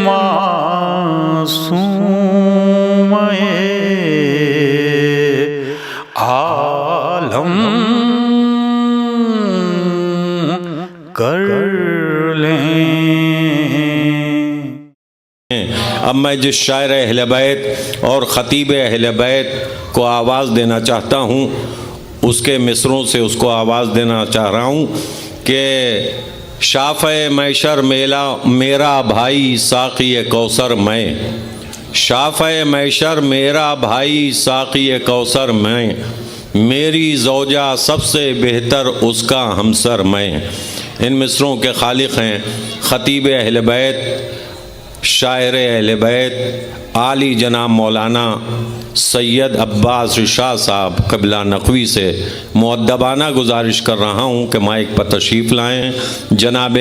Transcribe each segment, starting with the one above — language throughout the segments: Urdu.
معصوم عالم کر لیں۔ اب میں جس شاعر اہل بیت اور خطیب اہل بیت کو آواز دینا چاہتا ہوں، اس کے مصروں سے اس کو آواز دینا چاہ رہا ہوں کہ شافع میشر میرا بھائی ساقی کوثر میں، شافع میشر میرا بھائی ساقی کوثر میں، میری زوجہ سب سے بہتر اس کا ہمسر میں۔ ان مصروں کے خالق ہیں خطیب اہل بیت، شاعر اہل بیت، عالی جناب مولانا سید عباس شاہ صاحب قبلہ نقوی سے مؤدبانہ گزارش کر رہا ہوں کہ مائک پر تشریف لائیں۔ جناب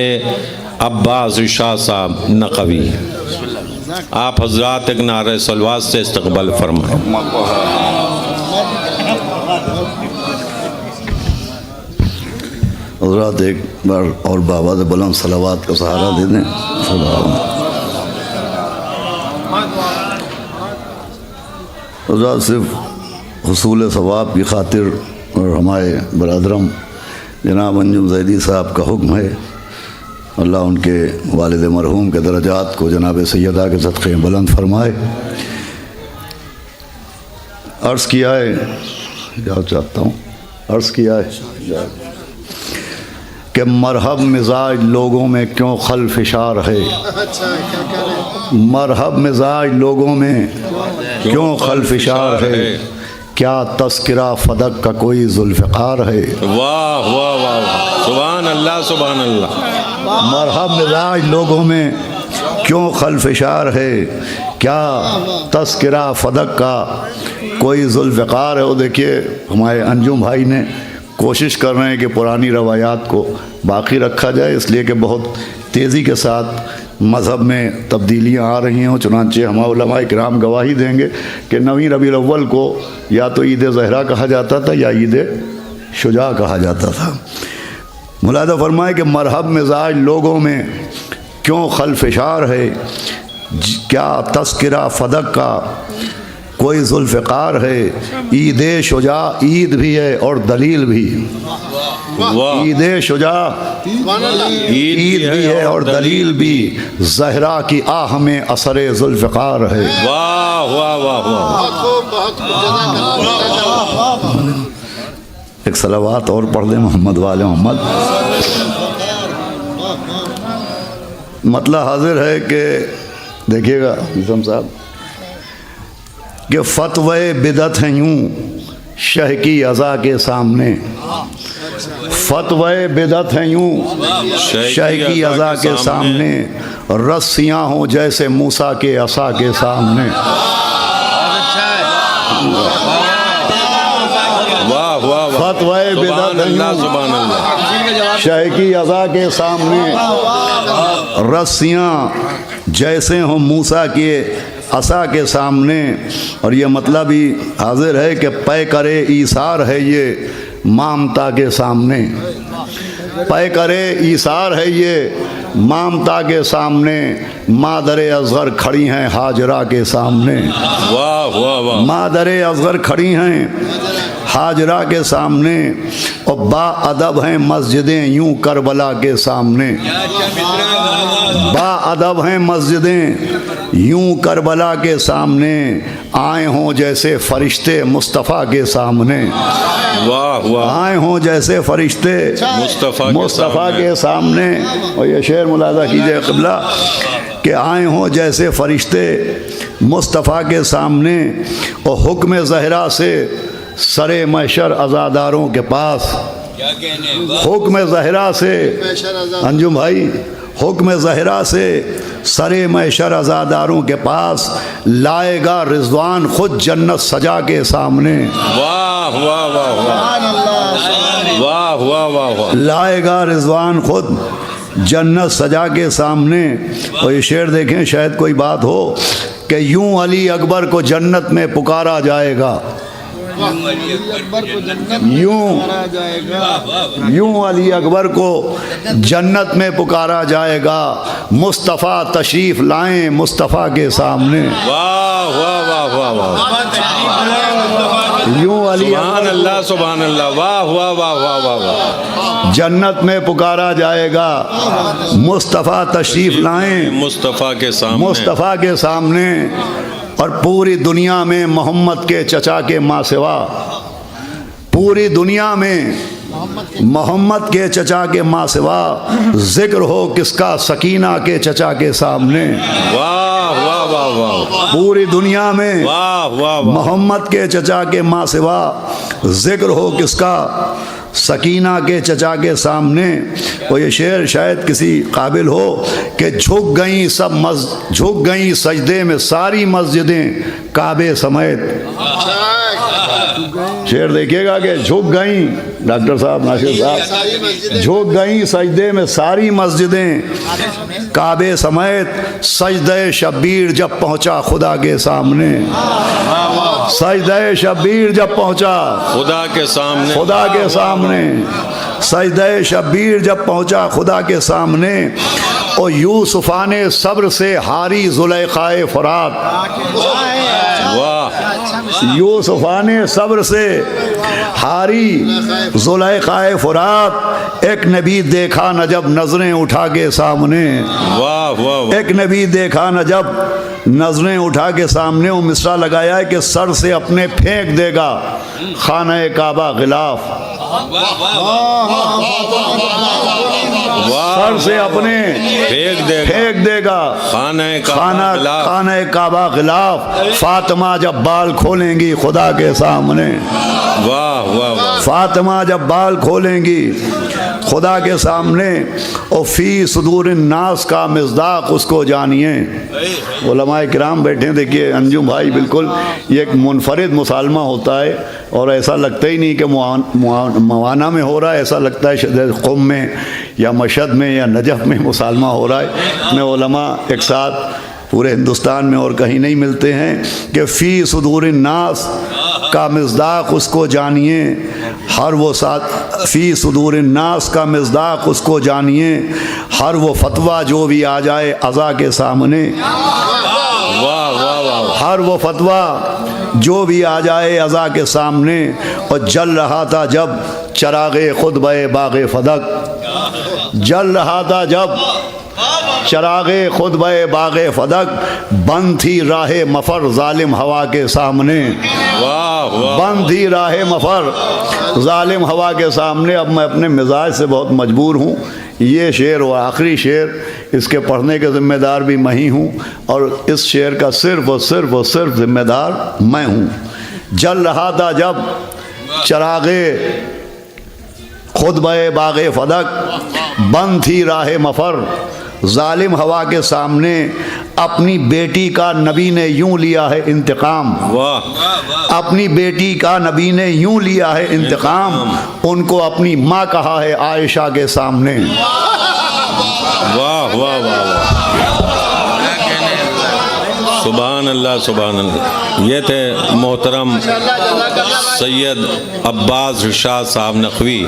عباس شاہ صاحب نقوی، آپ حضرات ایک نعرہ صلوات سے استقبال فرمائیں۔ حضرات ایک بار اور بابا سے بلند صلوات کا سہارا دے دیں۔ حضرات صرف حصول ثواب کی خاطر اور ہمارے برادرم جناب انجم زیدی صاحب کا حکم ہے، اللہ ان کے والد مرحوم کے درجات کو جناب سیدہ کے صدقے بلند فرمائے۔ عرض کیا ہے کہ مرحب مزاج لوگوں میں کیوں خلفشار ہے، مرحب مزاج لوگوں میں کیوں خلفشار ہے، کیا تذکرہ فدق کا کوئی ذوالفقار ہے۔ واہ واہ واہ، سبحان اللہ سبحان اللہ۔ مرحب مزاج لوگوں میں کیوں خلفشار ہے، کیا تذکرہ فدق کا کوئی ذوالفقار ہے۔ وہ دیکھیے ہمارے انجم بھائی نے کوشش کر رہے ہیں کہ پرانی روایات کو باقی رکھا جائے، اس لیے کہ بہت تیزی کے ساتھ مذہب میں تبدیلیاں آ رہی ہیں، چنانچہ ہمارے علماء کرام گواہی دیں گے کہ 9 ربیع الاول کو یا تو عید زہرہ کہا جاتا تھا یا عید شجاع کہا جاتا تھا۔ ملاحظہ فرمائے کہ مرحب مزاج لوگوں میں کیوں خلفشار ہے، کیا تذکرہ فدق کا کوئی ذوالفقار ہے۔ عید شجاع عید بھی ہے اور دلیل بھی، عید شجاع عید بھی ہے اور دلیل بھی، زہرا کی آہ میں اثر ذوالفقار ہے۔ واہ واہ واہ واہ۔ ایک صلوات اور پڑھ دیں محمد والے محمد۔ مطلب حاضر ہے کہ دیکھیے گا نظام صاحب کہ فتوے بدعت ہیں یوں شہ کی عزا کے سامنے، فتوے بدعت ہیں یوں شہ کی عزا کے سامنے، رسیاں ہوں جیسے موسیٰ کے عصا کے سامنے۔ فتوے بدعت ہیں یوں شہ کی عزا کے سامنے، رسیاں جیسے ہوں موسیٰ کے عصا کے سامنے۔ اور یہ مطلب ہی حاضر ہے کہ پے کرے ایثار ہے یہ مامتا کے سامنے، پے کرے ایثار ہے یہ مامتا کے سامنے، مادر اصغر کھڑی ہیں ہاجرہ کے سامنے، واہ واہ واہ، مادر اصغر کھڑی ہیں ہاجرہ کے سامنے، اور با ادب ہیں مسجدیں یوں کربلا کے سامنے، با ادب ہیں مسجدیں یوں کربلا کے سامنے، آئے ہوں جیسے فرشتے مصطفیٰ کے سامنے، واہ واہ، آئے ہوں جیسے فرشتے مصطفیٰ کے سامنے۔ اور یہ شعر ملاحظہ کیجئے قبلہ کہ آئے ہوں جیسے فرشتے مصطفیٰ کے سامنے، اور حکم زہرا سے سرے محشر عزاداروں کے پاس، حکم زہرا سے انجم بھائی، حکم زہرا سے سرے محشر عزاداروں کے پاس، لائے گا رضوان خود جنت سجا کے سامنے، واہ واہ واہ واہ واہ واہ، لائے گا رضوان خود جنت سجا کے سامنے۔ اور یہ شعر دیکھیں، شاید کوئی بات ہو کہ یوں علی اکبر کو جنت میں پکارا جائے گا، یوں علی اکبر کو جنت میں پکارا جائے گا، مصطفیٰ تشریف لائیں مصطفیٰ کے سامنے۔ واہ واہ واہ واہ واہ، یوں علی سبحان اللہ سبحان اللہ، واہ واہ واہ واہ واہ واہ، جنت میں پکارا جائے گا، مصطفیٰ تشریف لائیں مصطفیٰ کے سامنے، مصطفیٰ کے سامنے۔ اور پوری دنیا میں محمد کے چچا کے ماں سوا، پوری دنیا میں محمد کے چچا کے ماں سوا ذکر ہو کس کا؟ سکینہ کے چچا کے سامنے۔ واہ واہ واہ واہ، پوری دنیا میں واہ واہ واہ، محمد کے چچا کے ماں سوا ذکر ہو کس کا؟ سکینہ کے چچا کے سامنے۔ اور یہ شعر شاید کسی قابل ہو کہ جھک گئیں جھک گئیں سجدے میں ساری مسجدیں کعبے سمیت۔ شعر دیکھیے گا کہ جھک گئیں، ڈاکٹر صاحب ناصر صاحب، جھک گئیں سجدے میں ساری مسجدیں کعبے سمیت، سجدہ شبیر جب پہنچا خدا کے سامنے، سجدہ شبیر جب پہنچا خدا کے سامنے، خدا کے سامنے، سجدہ شبیر جب پہنچا خدا کے سامنے، اور یوسفان صبر سے ہاری زلیخائے فرات، واہ، یوسفان صبر سے ہاری زلیخائے فرات، ایک نبی دیکھا نہ جب نظریں اٹھا کے سامنے، واہ واہ، ایک نبی دیکھا نہ جب نظریں اٹھا کے سامنے۔ وہ مصرع لگایا ہے کہ سر سے اپنے پھینک دے گا خانہ کعبہ غلاف، سر سے اپنے پھینک دے گا خانہ کعبہ غلاف، فاطمہ جب بال کھولیں گی خدا کے سامنے، واہ واہ واہ، فاطمہ جب بال کھولیں گی خدا کے سامنے، اور فی صدور الناس کا مصداق اس کو جانیے۔ علماء کرام بیٹھے ہیں، دیکھیے انجم بھائی، بالکل یہ ایک منفرد مسالمہ ہوتا ہے، اور ایسا لگتا ہی نہیں کہ موانہ میں ہو رہا ہے، ایسا لگتا ہے قم میں یا مشہد میں یا نجف میں مسالمہ ہو رہا ہے۔ میں علماء ایک ساتھ پورے ہندوستان میں اور کہیں نہیں ملتے ہیں کہ فی صدور الناس کا مصداق اس کو جانیے، ہر وہ ساتھ فی صدور الناس کا مصداق اس کو جانیے، ہر وہ فتویٰ جو بھی آ جائے عزا کے سامنے، واہ واہ واہ، ہر وہ فتویٰ جو بھی آ جائے عزا کے سامنے۔ اور جل رہا تھا جب چراغ خطبہ باغ فدق، جل رہا تھا جب چراغ خطبہ باغ فدق، بند تھی راہ مفر ظالم ہوا کے سامنے، واہ واہ، بند تھی راہ مفر ظالم ہوا کے سامنے۔ اب میں اپنے مزاج سے بہت مجبور ہوں، یہ شعر و آخری شعر، اس کے پڑھنے کے ذمہ دار بھی میں ہی ہوں، اور اس شعر کا صرف اور صرف اور صرف ذمہ دار میں ہوں۔ جل رہا تھا جب چراغ خطبہ باغ فدق، بند تھی راہ مفر ظالم ہوا کے سامنے، اپنی بیٹی کا نبی نے یوں لیا ہے انتقام، واہ، اپنی بیٹی کا نبی نے یوں لیا ہے انتقام، ان کو اپنی ماں کہا ہے عائشہ کے سامنے۔ واہ واہ واہ واہ، سبحان اللہ سبحان اللہ۔ یہ تھے محترم سید عباس رشاد صاحب نقوی،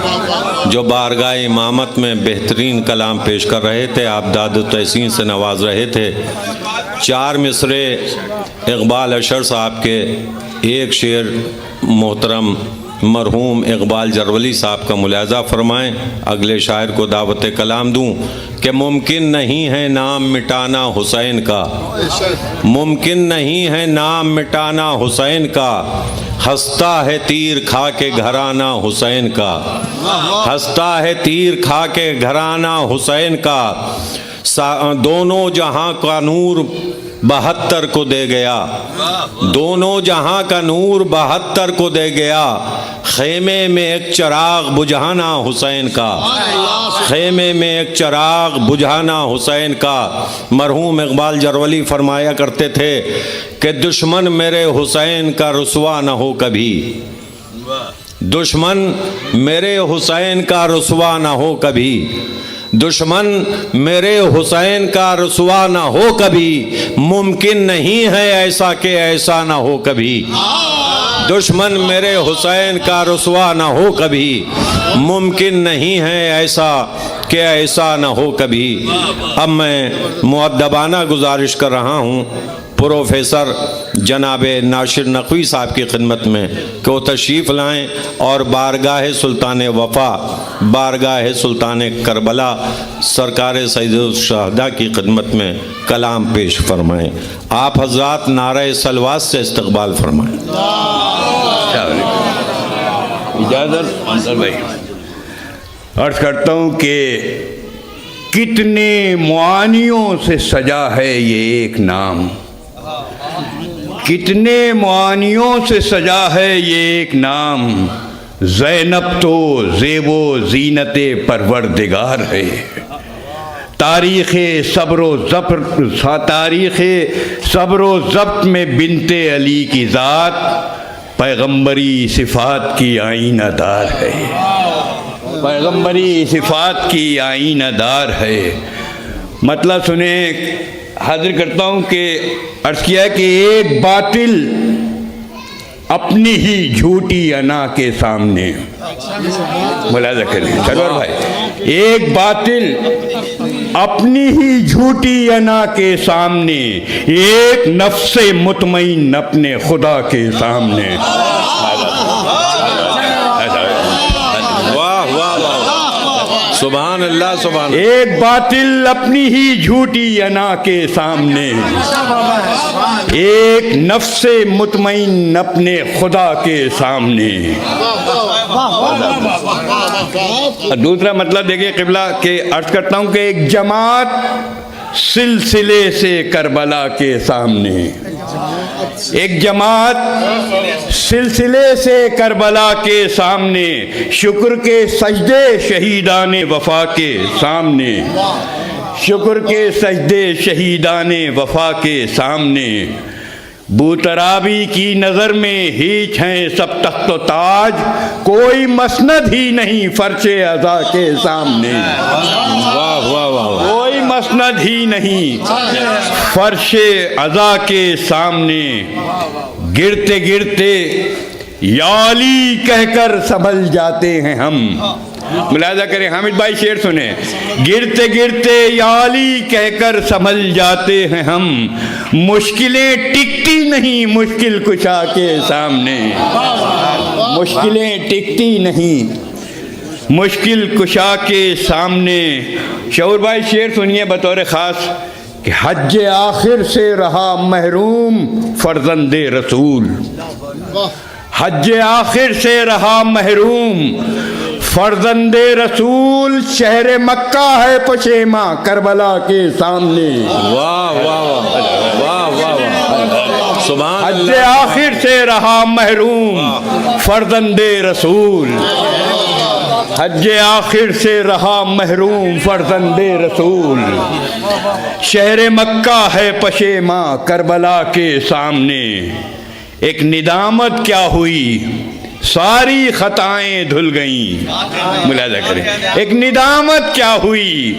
جو بارگاہ امامت میں بہترین کلام پیش کر رہے تھے، آپ داد و تحسین سے نواز رہے تھے۔ 4 مصرے اقبال اشر صاحب کے، ایک شعر محترم مرحوم اقبال جرولی صاحب کا ملاحظہ فرمائیں، اگلے شاعر کو دعوت کلام دوں کہ ممکن نہیں ہے نام مٹانا حسین کا، ممکن نہیں ہے نام مٹانا حسین کا، ہنستا ہے تیر کھا کے گھرانہ حسین کا، ہنستا ہے تیر کھا کے گھرانہ حسین کا، دونوں جہاں کا نور 72 کو دے گیا، دونوں جہاں کا نور 72 کو دے گیا، خیمے میں ایک چراغ بجھانا حسین کا، خیمے میں ایک چراغ بجھانا حسین کا۔ مرحوم اقبال جرولی فرمایا کرتے تھے کہ دشمن میرے حسین کا رسوا نہ ہو کبھی، دشمن میرے حسین کا رسوا نہ ہو کبھی، دشمن میرے حسین کا رسوا نہ ہو کبھی، ممکن نہیں ہے ایسا کہ ایسا نہ ہو کبھی، دشمن میرے حسین کا رسوا نہ ہو کبھی، ممکن نہیں ہے ایسا کہ ایسا نہ ہو کبھی۔ اب میں مؤدبانہ گزارش کر رہا ہوں پروفیسر جناب ناشر نقوی صاحب کی خدمت میں کہ وہ تشریف لائیں اور بارگاہ سلطان وفا، بارگاہ سلطان کربلا سرکار سید الشہداء کی خدمت میں کلام پیش فرمائیں۔ آپ حضرات نعرہ صلوات سے استقبال فرمائیں۔ اجازت منصور بھائی، عرض کرتا ہوں کہ کتنے معانیوں سے سجا ہے یہ ایک نام، کتنے معانیوں سے سجا ہے یہ ایک نام، زینب تو زیب و زینت پروردگار ہے، تاریخ صبر و ضبط میں بنت علی کی ذات پیغمبری صفات کی آئینہ دار ہے، پیغمبری صفات کی آئینہ دار ہے۔ مطلب سنیں، حاضر کرتا ہوں کہ عرض کیا ہے کہ ایک باطل اپنی ہی جھوٹی انا کے سامنے، ملاحظہ کریں سرور بھائی، ایک باطل اپنی ہی جھوٹی انا کے سامنے، ایک نفس مطمئن اپنے خدا کے سامنے۔ واہ واہ واہ، سبحان اللہ سبحان اللہ۔ ایک باطل اپنی ہی جھوٹی انا کے سامنے، ایک نفس مطمئن اپنے خدا کے سامنے۔ دوسرا مطلب دیکھیں قبلہ کہ عرض کرتا ہوں کہ ایک جماعت سلسلے سے کربلا کے سامنے، ایک جماعت سلسلے سے کربلا کے سامنے، شکر کے سجدے شہیدان وفا کے سامنے، شکر کے سجدے شہیدان وفا کے سامنے، بوترابی کی نظر میں ہیچ ہیں سب تخت و تاج، کوئی مسند ہی نہیں فرش عزا کے سامنے، واہ واہ واہ، کوئی مسند ہی نہیں فرش عزا کے سامنے، گرتے گرتے یا علی کہہ کر سنبھل جاتے ہیں ہم۔ ملاحظہ کریں، حامد بھائی شعر سنیں، گرتے گرتے یا علی کہہ کر سنبھل جاتے ہیں ہم، مشکلیں ٹکتی نہیں مشکل کشا کے سامنے، مشکلیں ٹکتی نہیں مشکل کشا کے سامنے۔ شعور بھائی شعر سنیے بطور خاص کہ حج آخر سے رہا محروم فرزند رسول، حج آخر سے رہا محروم فرزند رسول، شہر مکہ ہے پشیماں کربلا کے سامنے۔ واہ واہ واہ واہ واہ، سبحان حج اللہ۔ آخر سے رہا محروم فرزند رسول، حج آخر سے رہا محروم فرزند رسول، شہر مکہ ہے پشیماں کربلا کے سامنے۔ ایک ندامت کیا ہوئی، ساری خطائیں دھل گئیں، ملاحظہ کریں، ایک ندامت کیا ہوئی،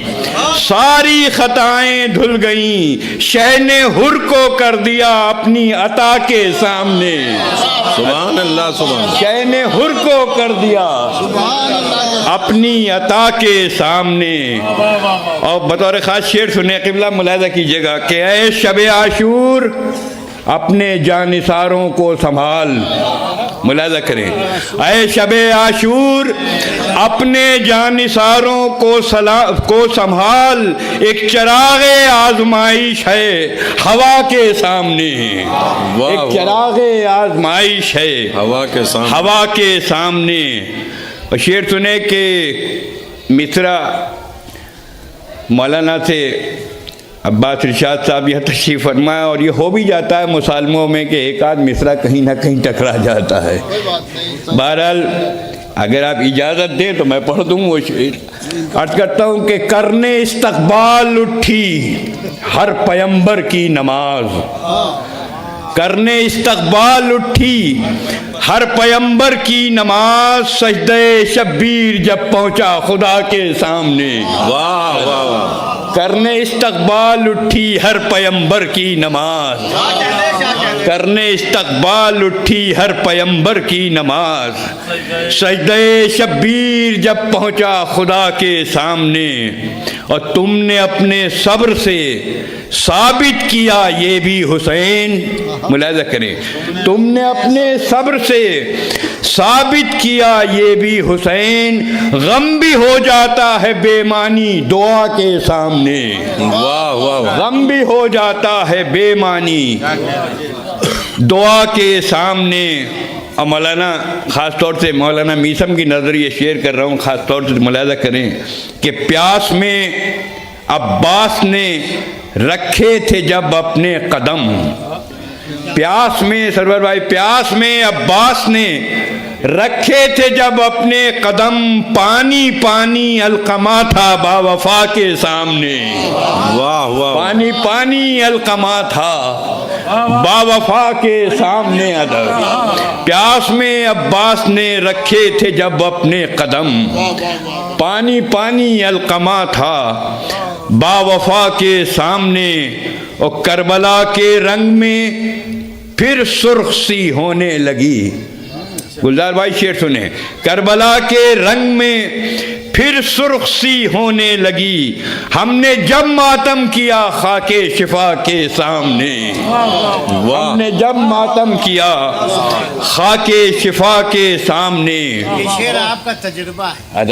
ساری خطائیں دھل گئیں، شہ نے حر کو کر دیا اپنی عطا کے سامنے، سبحان اللہ سبحان اللہ۔ شہ نے حر کو کر دیا اپنی عطا کے سامنے۔ اور بطور خاص شعر سنیں قبلہ، ملاحظہ کیجیے گا کہ اے شب عاشور اپنے جانثاروں کو سنبھال، ملاحظہ کریں، اے شب عاشور اپنے جانثاروں کو سنبھال، ایک چراغ آزمائش ہے ہوا کے سامنے، ایک چراغ آزمائش ہے ہوا کے سامنے، ہوا کے سامنے۔ اور شعر سنے کہ مصرع مولانا سے عباس ارشاد صاحب یہ تشریف فرمایا، اور یہ ہو بھی جاتا ہے مسالموں میں کہ ایک آدھ مصرع کہیں نہ کہیں ٹکرا جاتا ہے۔ بہرحال اگر آپ اجازت دیں تو میں پڑھ دوں وہ شعر۔ عرض کرتا ہوں کہ کرنے استقبال اٹھی ہر پیمبر کی نماز، کرنے استقبال اٹھی ہر پیمبر کی نماز، سجدہ شبیر جب پہنچا خدا کے سامنے، واہ واہ واہ، کرنے استقبال اٹھی ہر پیمبر کی نماز، کرنے استقبال اٹھی ہر پیمبر کی نماز، سجدے شبیر جب پہنچا خدا کے سامنے، اور تم نے اپنے صبر سے ثابت کیا یہ بھی حسین، ملاحظہ کریں، تم نے اپنے صبر سے ثابت کیا یہ بھی حسین، غم بھی ہو جاتا ہے بے معنی دعا کے سامنے، واہ واہ واہ، غم بھی ہو جاتا ہے بے معنی دعا کے سامنے۔ اور مولانا خاص طور سے مولانا میثم کی نظر یہ شیئر کر رہا ہوں، خاص طور سے ملاحظہ کریں کہ پیاس میں عباس نے رکھے تھے جب اپنے قدم، پیاس میں سرور بھائی، پیاس میں عباس نے رکھے تھے جب اپنے قدم، پانی پانی القما تھا با وفا کے سامنے، واہ واہ، پانی پانی القما تھا با وفا کے سامنے، ادب پیاس میں عباس نے رکھے تھے جب اپنے قدم، پانی پانی القما تھا با وفا کے سامنے، اور کربلا کے رنگ میں پھر سرخ سی ہونے لگی، گلزار بھائی شعر سنیں، کربلا کے رنگ میں پھر سرخ سی ہونے لگی، ہم نے جب ماتم کیا خاک شفا کے سامنے، ہم نے جب ماتم کیا خاک شفا کے سامنے، یہ شعر آپ کا تجربہ ہے،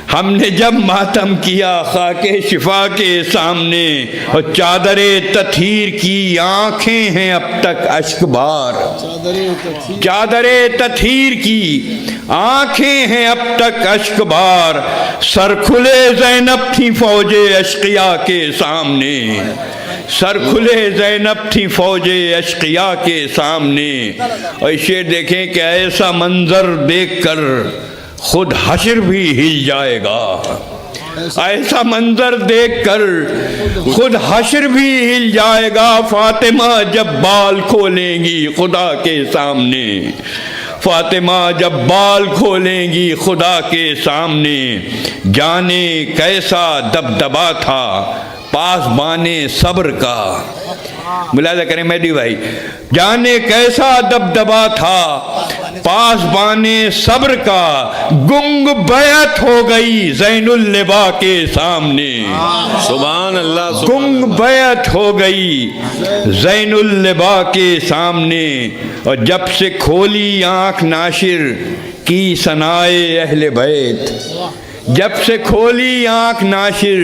ہم نے جب ماتم کیا خاک شفا کے سامنے، اور چادر تطہیر کی آنکھیں ہیں اب تک اشک بار، چادر تطہیر کی آنکھیں ہیں اب تک اشک بار، سر کھلے زینب تھی فوج اشقیا کے سامنے، سر کھلے زینب تھی فوج اشقیا کے سامنے، اور شعر دیکھیں کہ ایسا منظر دیکھ کر خود حشر بھی ہل جائے گا، ایسا منظر دیکھ کر خود حشر بھی ہل جائے گا، فاطمہ جب بال کھولیں گی خدا کے سامنے، فاطمہ جب بال کھولیں گی خدا کے سامنے، جانے کیسا دبدبا تھا پاسبان صبر کا، ملاحظہ کریں مہدی بھائی، جانے کیسا دبدبا تھا پاسبان صبر کا، گنگ بیعت ہو گئی زین اللبا کے سامنے، سبحان اللہ، گنگ بیعت ہو گئی زین اللبا کے سامنے، اور جب سے کھولی آنکھ ناشر کی ثنائے اہل بیت، جب سے کھولی آنکھ ناشر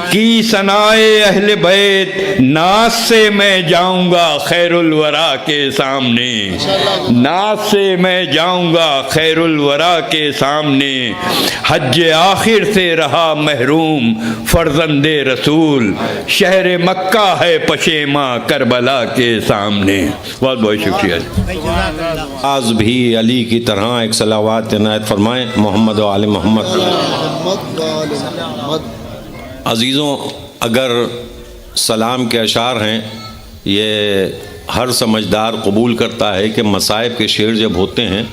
کی ثنائے اہل بیت، ناز سے میں جاؤں گا خیر الورا کے سامنے، ناز سے میں جاؤں گا خیر الورا کے سامنے، حج آخر سے رہا محروم فرزند رسول، شہر مکہ ہے پشیماں کربلا کے سامنے۔ بہت بہت شکریہ۔ آج بھی علی کی طرح ایک صلوات عنایت فرمائیں، محمد و آل محمد۔ عزیزوں، اگر سلام کے اشعار ہیں، یہ ہر سمجھدار قبول کرتا ہے کہ مصائب کے شعر جب ہوتے ہیں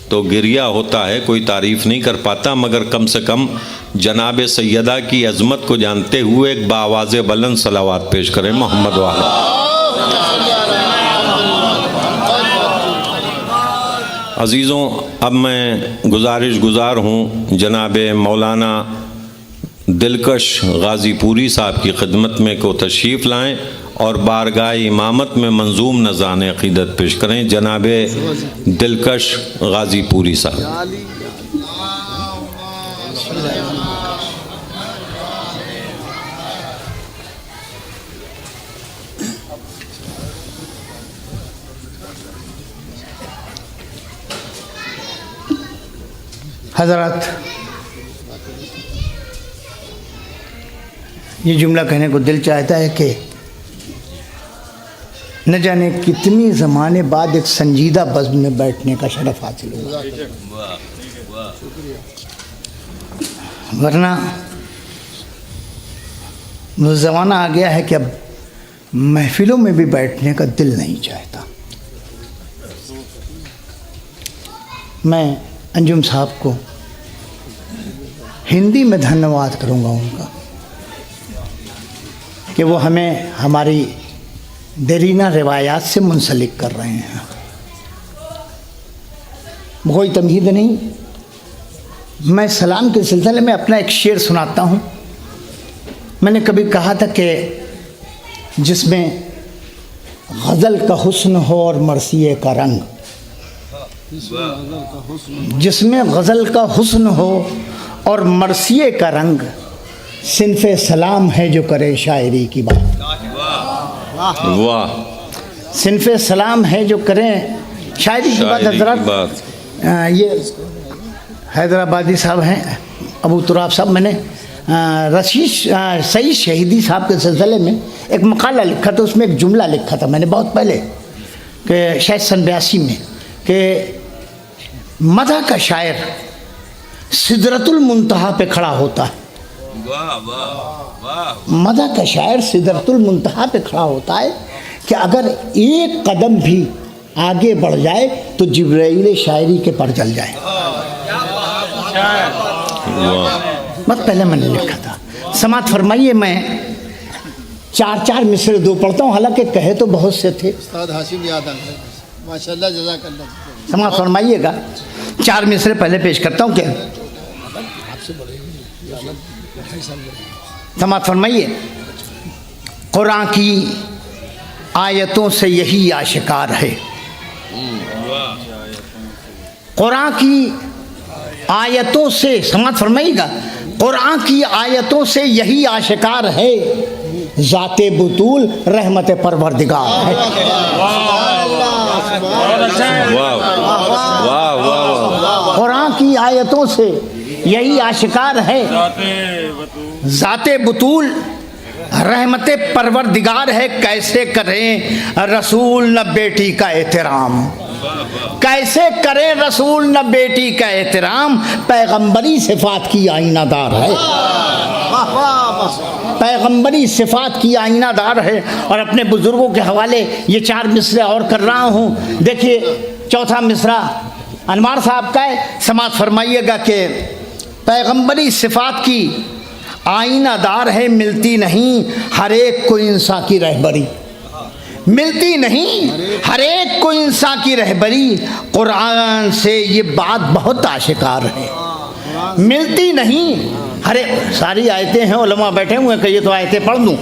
تو گریہ ہوتا ہے، کوئی تعریف نہیں کر پاتا، مگر کم سے کم جناب سیدہ کی عظمت کو جانتے ہوئے ایک بآواز بلند صلوات پیش کریں، محمد و آل۔ عزیزوں، اب میں گزارش گزار ہوں جناب مولانا دلکش غازی پوری صاحب کی خدمت میں کو تشریف لائیں اور بارگاہ امامت میں منظوم نذران عقیدت پیش کریں، جناب دلکش غازی پوری صاحب۔ حضرات، یہ جملہ کہنے کو دل چاہتا ہے کہ نہ جانے کتنی زمانے بعد ایک سنجیدہ بزم میں بیٹھنے کا شرف حاصل ہوا، ورنہ وہ زمانہ آ گیا ہے کہ اب محفلوں میں بھی بیٹھنے کا دل نہیں چاہتا۔ میں انجم صاحب کو ہندی میں دھنیہ کروں گا ان کا کہ وہ ہمیں ہماری دیرینہ روایات سے منسلک کر رہے ہیں. کوئی تمہید نہیں. میں سلام کے سلسلے میں اپنا ایک شعر سناتا ہوں. میں نے کبھی کہا تھا کہ جس میں غزل کا حسن ہو اور مرثیے کا رنگ، جس میں غزل کا حسن ہو اور مرثیے کا رنگ، صنف سلام ہے جو کرے شاعری کی بات. واہ. صنف سلام ہے جو کریں شاعری کی بات. حضرات یہ حیدرآبادی صاحب ہیں ابو تراب صاحب. میں نے سعید شہیدی صاحب کے سلسلے میں ایک مقالہ لکھا تھا. اس میں ایک جملہ لکھا تھا میں نے بہت پہلے، کہ شاید سن 82 میں، کہ مدح کا شاعر سدرۃ المنتہا پہ کھڑا ہوتا ہے. مدح کا شاعر سدرۃ المنتہا پہ کھڑا ہوتا ہے کہ اگر ایک قدم بھی آگے بڑھ جائے تو جبرائیل شاعری کے پر جل جائے. بس پہلے میں نے لکھا تھا. سماعت فرمائیے. میں 4 مصرے 2 پڑھتا ہوں، حالانکہ کہے تو بہت سے تھے. استاد ہاشم یاد آ گئے ماشاءاللہ، جزاک اللہ. سماعت فرمائیے گا. 4 مصرے پہلے پیش کرتا ہوں. کیا سماعت فرمائیے. قرآن کی آیتوں سے یہی آشکار ہے، قرآن کی آیتوں سے، سماعت فرمائیے گا، قرآن کی آیتوں سے یہی آشکار ہے، ذات بطول رحمت پروردگار ہے. قرآن کی آیتوں سے یہی آشکار ہے، ذات بطول رحمت پروردگار ہے. کیسے کریں رسول نہ بیٹی کا احترام، کیسے کریں رسول نہ بیٹی کا احترام، پیغمبری صفات کی آئینہ دار ہے. پیغمبری صفات کی آئینہ دار ہے. اور اپنے بزرگوں کے حوالے یہ 4 مصرے اور کر رہا ہوں. دیکھیے 4تھا مصرع انوار صاحب کا ہے. سماعت فرمائیے گا کہ پیغمبری صفات کی آئینہ دار ہے، ملتی نہیں ہر ایک کو انسان کی رہبری، ملتی نہیں ہر ایک کو انسان کی رہبری. قرآن سے یہ بات بہت آشکار ہے، ملتی نہیں ہر ایک. ساری آیتیں ہیں، علماء بیٹھے ہوئے ہیں کہ یہ تو آیتیں پڑھ دوں.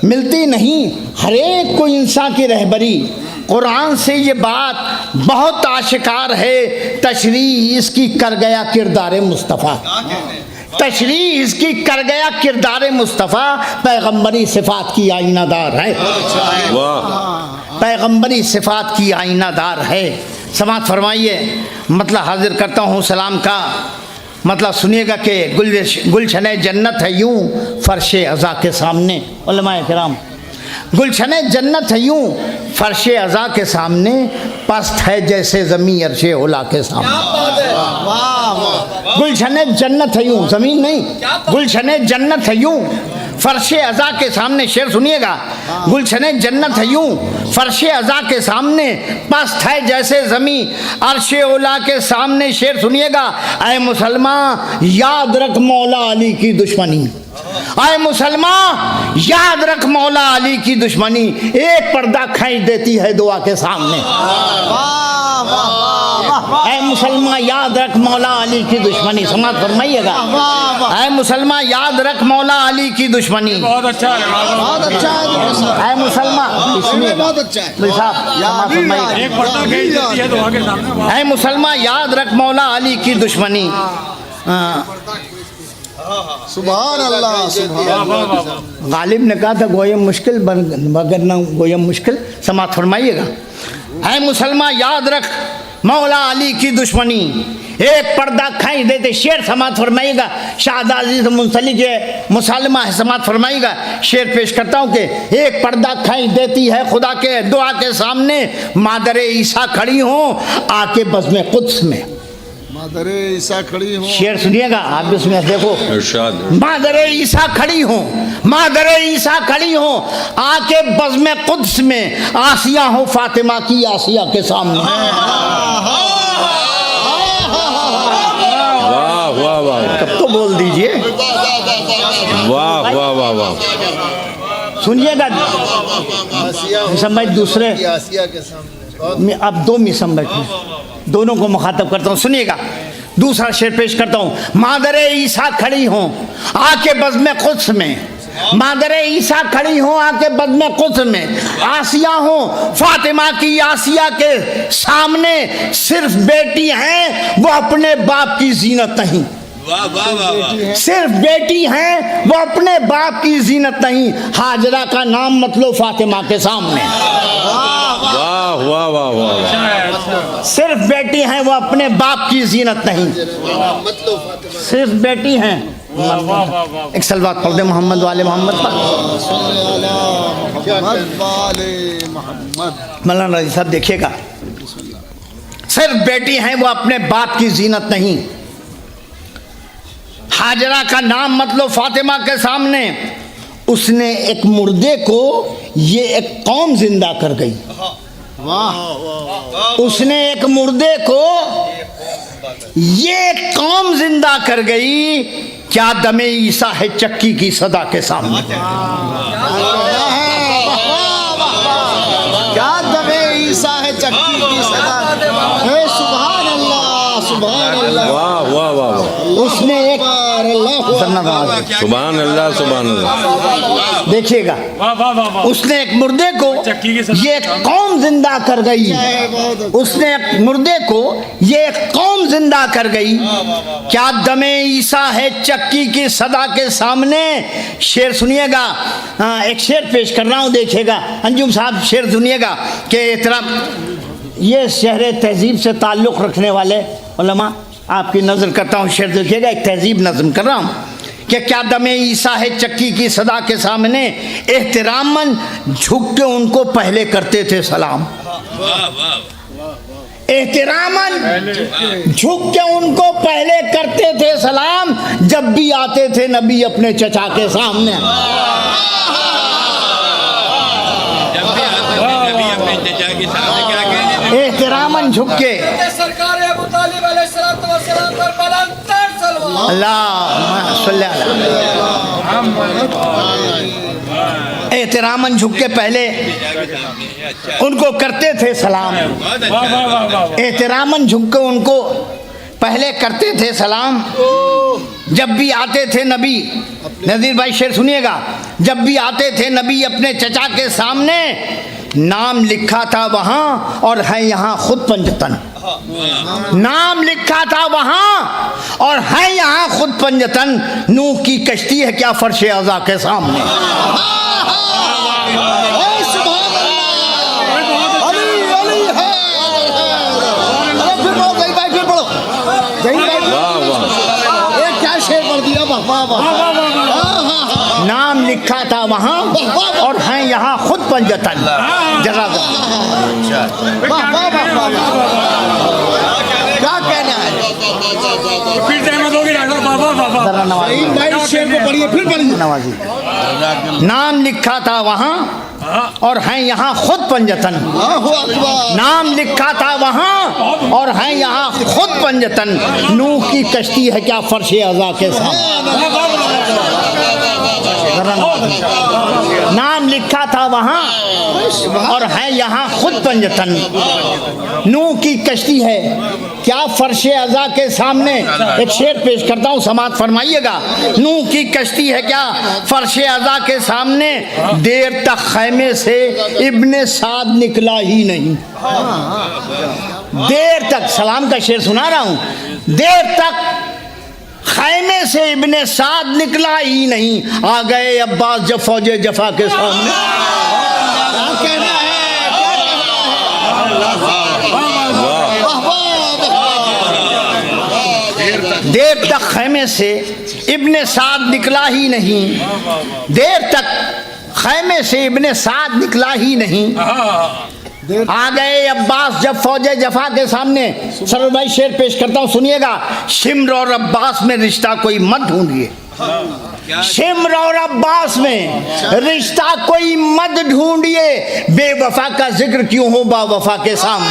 ملتی نہیں ہر ایک کو انسان کی رہبری. قرآن سے یہ بات بہت آشکار ہے، تشریح اس کی کر گیا کردار مصطفیٰ، تشریح اس کی کر گیا کردار مصطفیٰ. پیغمبری صفات کی آئینہ دار ہے، پیغمبری صفات کی آئینہ دار ہے. سماعت فرمائیے. مطلب حاضر کرتا ہوں سلام کا. مطلب سنیے گا کہ گلشن جنت ہے یوں فرش عزا کے سامنے. علماء کرام، گلشن جنت ہے یوں فرش عزا کے سامنے، پست ہے جیسے زمین عرش اولا کے سامنے. گلشن جنت ہے یوں، زمین نہیں، گلشن جنت ہے یوں فرش عزا کے سامنے. شعر سنیے گا. گلشن جنت ہے یوں فرش عزا کے سامنے، پست ہے جیسے زمین عرش اولا کے سامنے. شعر سنیے گا. اے مسلمان یاد رکھ مولا علی کی دشمنی، اے مسلمان یاد رکھ مولا علی کی دشمنی، ایک پردہ کھینچ دیتی ہے دعا کے سامنے. اے مسلمان یاد رکھ مولا علی کی دشمنی. سماعت فرمائیے گا. اے مسلمان یاد رکھ مولا علی کی دشمنی. بہت اچھا ہے، بہت اچھا ہے. اے مسلمان، بہت اچھا ہے. اے مسلمان یاد رکھ مولا علی کی دشمنی. سبحان اللہ، سبحان اللہ. غالب نے کہا تھا گویم مشکل مگر نہ گویم مشکل. سماعت فرمائیے گا. اے مسلمان یاد رکھ مولا علی کی دشمنی، ایک پردہ کھینچ دیتے. شعر سماعت فرمائیے گا. شاہد عزیز منسلک ہے، مسلمہ ہے. سماعت فرمائیے گا. شعر پیش کرتا ہوں کہ ایک پردہ کھینچ دیتی ہے خدا کے دعا کے سامنے، مادر عیسیٰ کھڑی ہوں آ کے بزم قدس میں. مادر عیسیٰ کھڑی ہوں. شعر سنیے گا آپ بھی. اس میں دیکھو، ارشاد. مادر عیسیٰ کھڑی ہوں، مادر عیسیٰ کھڑی ہوں آ کے بزم قدس میں، آسیہ ہوں فاطمہ کی آسیہ کے سامنے. واہ واہ واہ. کب تو بول دیجئے. واہ واہ واہ واہ. سنیے گا مسم بھائی دوسرے آسیہ کے سامنے میں اب دو مسم بیٹھے دونوں کو مخاطب کرتا ہوں سنیے گا دوسرا شعر پیش کرتا ہوں مادر عیسیٰ کھڑی ہوں آ کے بزم قدس میں مادر عیسیٰ کھڑی ہوں آ کے بزم قدس میں آسیہ ہوں فاطمہ کی آسیہ کے سامنے صرف بیٹی ہیں وہ اپنے باپ کی زینت نہیں صرف بیٹی ہیں وہ اپنے باپ کی زینت نہیں ہاجرہ کا نام مت لو فاطمہ کے سامنے واہ واہ واہ واہ صرف بیٹی ہیں وہ اپنے باپ کی زینت نہیں صرف بیٹی ہیں ایک سلوات پڑھ دے محمد والے محمد پر مولانا رضی صاحب دیکھیے گا صرف بیٹی ہیں وہ اپنے باپ کی زینت نہیں ہاجرہ کا نام مت لو فاطمہ کے سامنے اس نے ایک مردے کو یہ ایک قوم زندہ کر گئی اس نے ایک مردے کو یہ ایک قوم زندہ کر گئی کیا دم عیسیٰ ہے چکی کی صدا کے سامنے کیا دم عیسیٰ ہے چکی کی صدا ہے سبحان اللہ سبحان اللہ واہ واہ واہ اس نے ایک سبحان اللہ سبحان اللہ دیکھیے گا اس نے ایک مردے کو یہ ایک قوم زندہ کر گئی اس نے ایک مردے کو یہ ایک قوم زندہ کر گئی کیا دم عیسیٰ ہے چکی کی صدا کے سامنے شعر سنیے گا ایک شعر پیش کر رہا ہوں دیکھیے گا انجم صاحب شعر سنیے گا کہ احترام یہ شہر تہذیب سے تعلق رکھنے والے علماء آپ کی نظر کرتا ہوں شعر دیکھیے گا ایک تہذیب نظم کر رہا ہوں کہ کیا دم عیسیٰ ہے چکی کی صدا کے سامنے احتراماً جھک کے ان کو پہلے کرتے تھے سلام احتراماً جھک کے ان کو پہلے کرتے تھے سلام جب بھی آتے تھے نبی اپنے چچا کے سامنے احتراماً جھک کے اللہ صلی احتراماً جھک کے پہلے ان کو کرتے تھے سلام احتراماً جھک کے ان کو پہلے کرتے تھے سلام جب بھی آتے تھے نبی نذیر بھائی شعر سنیے گا جب بھی آتے تھے نبی اپنے چچا کے سامنے نام لکھا تھا وہاں اور ہے یہاں خود پنجتن نام لکھا تھا وہاں اور ہے یہاں خود پنجتن نوح کی کشتی ہے کیا فرش عزا کے سامنے نام لکھا تھا وہاں اور ہیں یہاں خود پنجتن جزاک کیا کہنا ہے نوازی نام لکھا تھا وہاں اور ہیں یہاں خود پنجتن نام لکھا تھا وہاں اور ہیں یہاں خود پنجتن نوح کی کشتی ہے کیا فرش عزا کے سامنے نام لکھا تھا وہاں اور ہے یہاں خود پنجتن نوح کی کشتی ہے کیا فرش عزا کے سامنے ایک شعر پیش کرتا ہوں سماعت فرمائیے گا نوح کی کشتی ہے کیا فرش عزا کے سامنے دیر تک خیمے سے ابن سعد نکلا ہی نہیں دیر تک سلام کا شعر سنا رہا ہوں دیر تک خیمے سے ابن سعد نکلا ہی نہیں آ گئے عباس جب فوج جفا کے سامنے دیر تک خیمے سے ابن سعد نکلا ہی نہیں دیر تک خیمے سے ابن سعد نکلا ہی نہیں آ گئے عباس جب فوج جفا کے سامنے سرور بھائی شعر پیش کرتا ہوں سنیے گا شمر اور عباس میں رشتہ کوئی مت ڈھونڈیے شمر اور عباس میں رشتہ کوئی مت ڈھونڈیے بے وفا کا ذکر کیوں ہو با وفا کے سامنے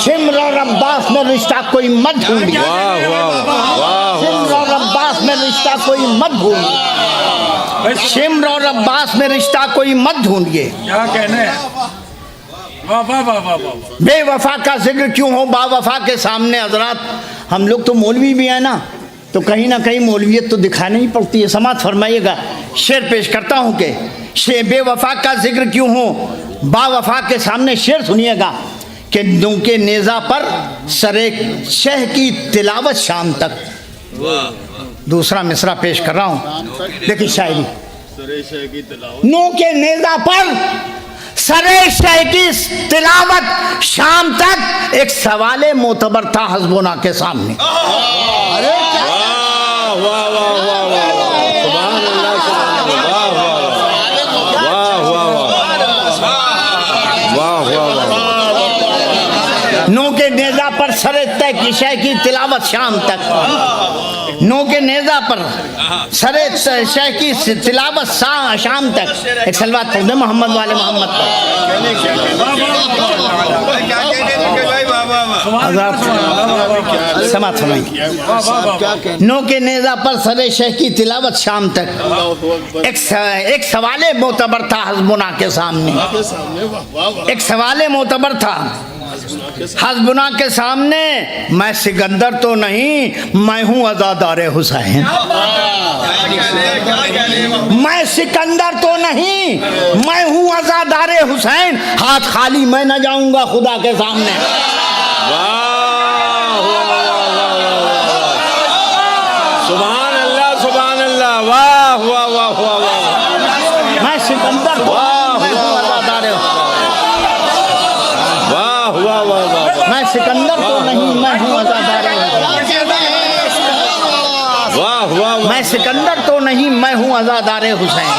شمر اور عباس میں رشتہ کوئی مت ڈھونڈیے شمر اور عباس میں رشتہ رشتہ کوئی مت ڈھونڈیے، شمر اور عباس میں رشتہ کوئی مت ڈھونڈیے، کیا کہنے ہیں، واہ واہ واہ واہ واہ، بے وفا کا ذکر کیوں ہو با وفا کے سامنے۔ حضرات ہم لوگ تو مولوی بھی ہیں نا، تو کہیں نہ کہیں مولویت تو دکھانی ہی پڑتی ہے۔ سماعت فرمائیے گا، شعر پیش کرتا ہوں کہ بے وفا کا ذکر کیوں ہو با وفا کے سامنے۔ شعر سنیے گا کہ دوں کے نیزہ پر سر شہ کی تلاوت شام تک۔ دوسرا مصرع پیش کر رہا ہوں، دیکھیں شاعری، نوں کے نیزہ پر سر شہ کی تلاوت شام تک، ایک سوال معتبر تھا حسبنا کے سامنے۔ نو کے نیزہ پر سر طے کی شے کی تلاوت شام تک، نو کے نیزہ پر سر شے کی تلاوت شام تک۔ ایک سلوات پڑھ دیں محمد والے محمد پر۔ سماعت فرمائیے، نو کے نیزہ پر سر شے کی تلاوت شام تک، ایک سوال معتبر تھا حسبنا کے سامنے، ایک سوال معتبر تھا حسبنا کے سامنے، میں سکندر تو نہیں میں ہوں عزادار حسین، میں سکندر تو نہیں میں ہوں عزادار حسین، ہاتھ خالی میں نہ جاؤں گا خدا کے سامنے۔ سبحان اللہ سبحان اللہ، واہ واہ واہ واہ واہ، میں سکندر تو نہیں میں ہوں عزادار حسین، واہ واہ واہ واہ، میں سکندر تو نہیں میں ہوں عزادار حسین، واہ واہ واہ، میں سکندر تو نہیں میں ہوں عزادار حسین۔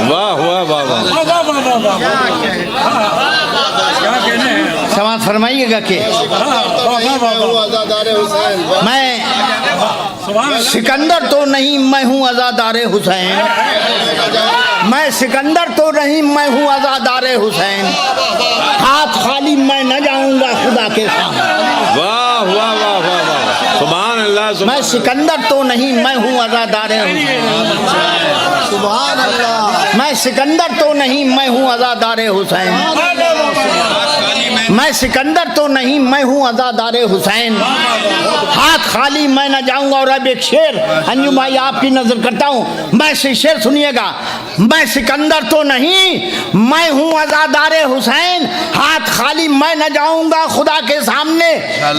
واہ واہ واہ واہ، سماعت فرمائیے گا کہ میں سکندر تو نہیں میں ہوں عزادار حسین، میں سکندر تو نہیں میں ہوں عزادار حسین، ہاتھ خالی میں نہ جاؤں گا خدا کے سامنے۔ واہ واہ واہ واہ واہ، سبحان اللہ، میں سکندر تو نہیں میں ہوں عزادار حسین، سبحان اللہ، میں سکندر تو نہیں میں ہوں عزادار حسین، میں سکندر تو نہیں میں ہوں عزادار حسین، ہاتھ خالی میں نہ جاؤں گا۔ اور اب ایک شعر انجم بھائی آپ کی نظر کرتا ہوں، میں شعر سنیے گا، میں سکندر تو نہیں میں ہوں عزادار حسین، ہاتھ خالی میں نہ جاؤں گا خدا کے سامنے،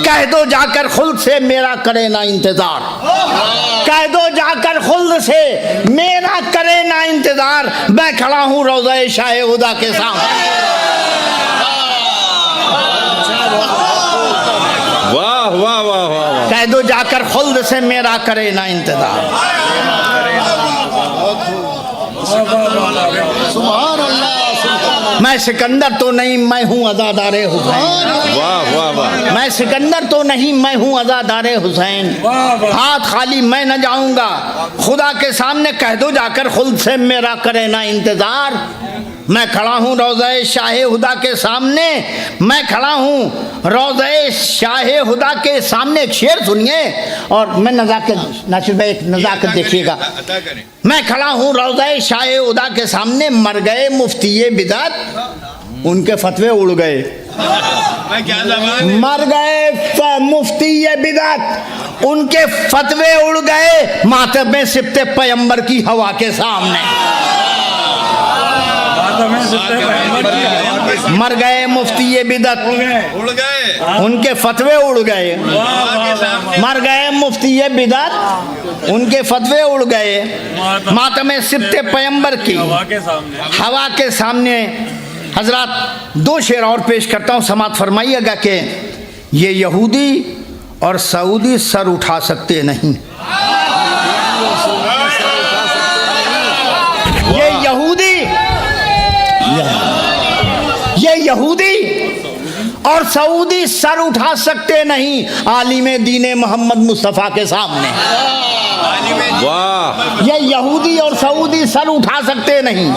کہہ دو جا کر خلد سے میرا کرے نہ انتظار، کہہ دو جا کر خلد سے میرا کرے نہ انتظار، میں کھڑا ہوں روضہ شاہ ہدیٰ کے سامنے۔ واہ واہ واہ واہ، کہہ دو جا کر خلد سے میرا کرے نہ انتظار، سبحان اللہ، میں سکندر تو نہیں میں ہوں عزادار حسین، واہ واہ واہ، میں سکندر تو نہیں میں ہوں عزادار حسین، ہاتھ خالی میں نہ جاؤں گا خدا کے سامنے، کہہ دو جا کر خلد سے میرا کرے نہ انتظار، میں کھڑا ہوں روضہ شاہ ہدیٰ کے سامنے، میں کھڑا ہوں روضہ شاہ ہدیٰ کے سامنے۔ ایک شعر سنیے اور میں نزاکت، ناصر بھائی ایک نزاکت دیکھیے گا، میں کھڑا ہوں روضہ شاہ ہدیٰ کے سامنے، مر گئے مفتی بدعت ان کے فتوے اڑ گئے، مر گئے مفتی بدعت ان کے فتوے اڑ گئے، ماتم میں سبت پیمبر کی ہوا کے سامنے، مر گئے مفتی بدعت ان کے فتوے اڑ گئے، مر گئے مفتی بدعت ان کے فتوے اڑ گئے، ماتم سبت پیمبر کی ہوا کے سامنے۔ حضرات دو شعر اور پیش کرتا ہوں، سماعت فرمائیے گا کہ یہ یہودی اور سعودی سر اٹھا سکتے نہیں، یہ یہودی اور سعودی سر اٹھا سکتے نہیں عالم دین محمد مصطفیٰ کے سامنے. واہ یہ یہودی اور سعودی سر اٹھا سکتے نہیں.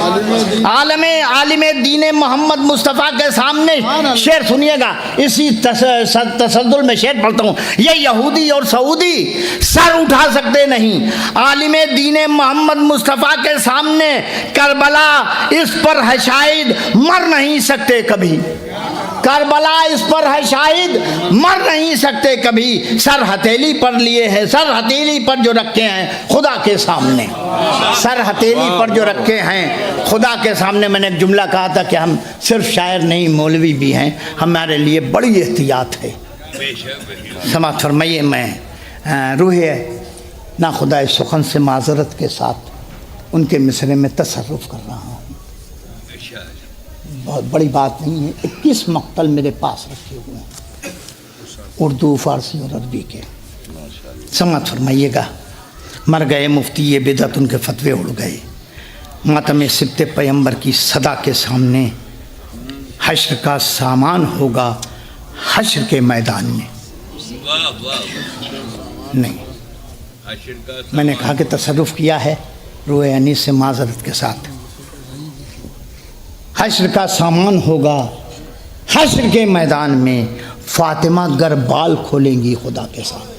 عالم دین محمد مصطفیٰ کے سامنے. شعر سنیے گا, اسی تسلسل میں شعر پڑھتا ہوں. یہ یہودی اور سعودی سر اٹھا سکتے نہیں عالم دین محمد مصطفیٰ کے سامنے. کربلا اس پر ہے شاہد, مر نہیں سکتے کبھی. کربلا اس پر ہے شاہد, مر نہیں سکتے کبھی. سر ہتھیلی پر لیے ہیں, سر ہتھیلی پر جو رکھے ہیں خدا کے سامنے. سر ہتھیلی پر جو رکھے ہیں خدا کے سامنے. میں نے ایک جملہ کہا تھا کہ ہم صرف شاعر نہیں مولوی بھی ہیں, ہمارے لیے بڑی احتیاط ہے. سماعت فرمائیے, میں روح نا خدا سخن سے معذرت کے ساتھ ان کے مصرے میں تصرف کر رہا ہوں. بہت بڑی بات نہیں ہے. 21 مقتل میرے پاس رکھے ہوئے ہیں, اردو, فارسی اور عربی کے. سماعت فرمائیے گا. مر گئے مفتی یہ بدعت, ان کے فتوے اڑ گئے. ماتم سبت پیمبر کی صدا کے سامنے حشر کا سامان ہوگا حشر کے میدان میں. نہیں, میں نے کہا کہ تصرف کیا ہے روح انیس سے معذرت کے ساتھ. حشر کا سامان ہوگا حشر کے میدان میں. فاطمہ گر بال کھولیں گی خدا کے سامنے.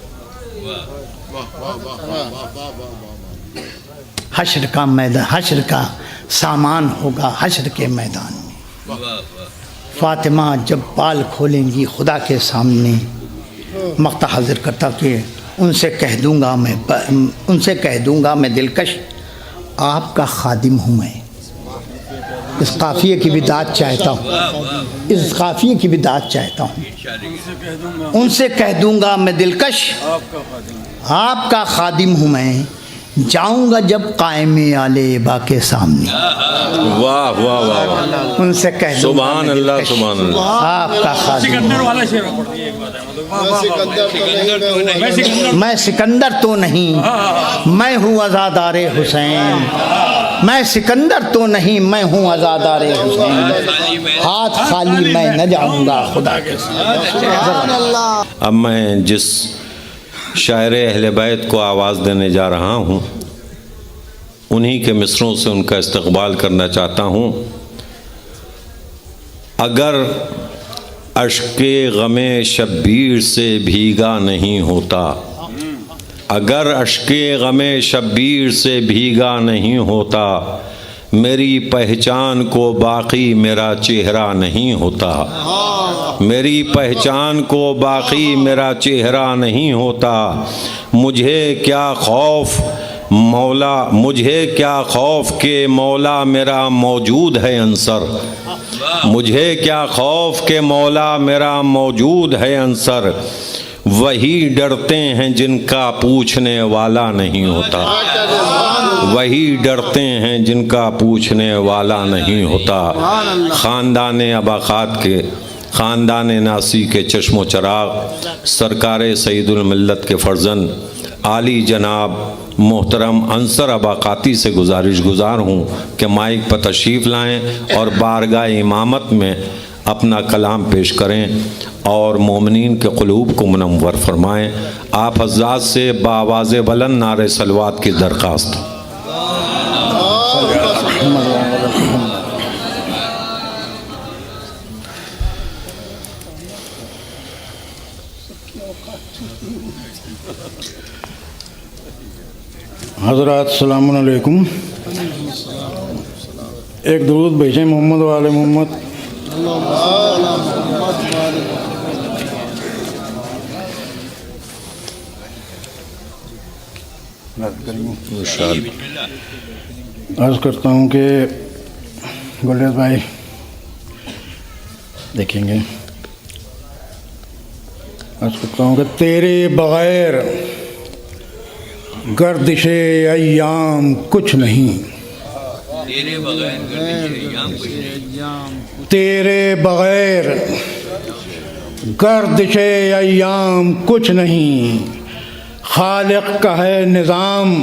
حشر کا میدان, حشر کا سامان ہوگا حشر کے میدان میں. فاطمہ جب بال کھولیں گی خدا کے سامنے. مقطع حاضر کرتا کہ ان سے کہہ دوں گا میں دلکش آپ کا خادم ہوں. میں اس قافیے کی بھی داد چاہتا ہوں, اس قافیے کی بھی داد چاہتا ہوں. ان سے کہہ دوں گا میں دلکش آپ کا خادم ہوں. میں جاؤں گا جب قائم آل با کے سامنے. واہ واہ واہ, ان سے کہہ دوں گا سبحان اللہ سبحان اللہ. آپ کا خادم. سکندر والا شعر پڑھتی ہے, ایک بات ہے, میں سکندر تو نہیں, میں ہوں عزادار حسین. میں سکندر تو نہیں, میں ہوں عزادار حسین. ہاتھ خالی میں نہ جاؤں گا خدا کے سامنے. اب میں جس شاعر اہل بیت کو آواز دینے جا رہا ہوں انہی کے مصروں سے ان کا استقبال کرنا چاہتا ہوں. اگر اشک غم شبیر سے بھیگا نہیں ہوتا, اگر اشک غم شبیر سے بھیگا نہیں ہوتا, میری پہچان کو باقی میرا چہرہ نہیں ہوتا. میری پہچان کو باقی میرا چہرہ نہیں ہوتا. مجھے کیا خوف مولا, مجھے کیا خوف کہ مولا میرا موجود ہے عنصر. مجھے کیا خوف کہ مولا میرا موجود ہے عنصر. وہی ڈرتے ہیں جن کا پوچھنے والا نہیں ہوتا. وہی ڈرتے ہیں جن کا پوچھنے والا نہیں ہوتا. خاندان اباخات کے, خاندان ناسی کے چشم و چراغ, سرکار سید الملت کے فرزند عالی جناب محترم انصر اباقاتی سے گزار ہوں کہ مائک پر تشریف لائیں اور بارگاہ امامت میں اپنا کلام پیش کریں اور مومنین کے قلوب کو منور فرمائیں. آپ حضرات سے بآواز بلند نعرہ صلوات کی درخواست. حضرات السلام علیکم. ایک درود بھیجیں محمد و آل محمد. عرض کرتا ہوں کہ گلریز بھائی دیکھیں گے. عرض کرتا ہوں کہ تیرے بغیر گردش ایام کچھ نہیں. تیرے بغیر گردش ایام کچھ نہیں. خالق کا ہے نظام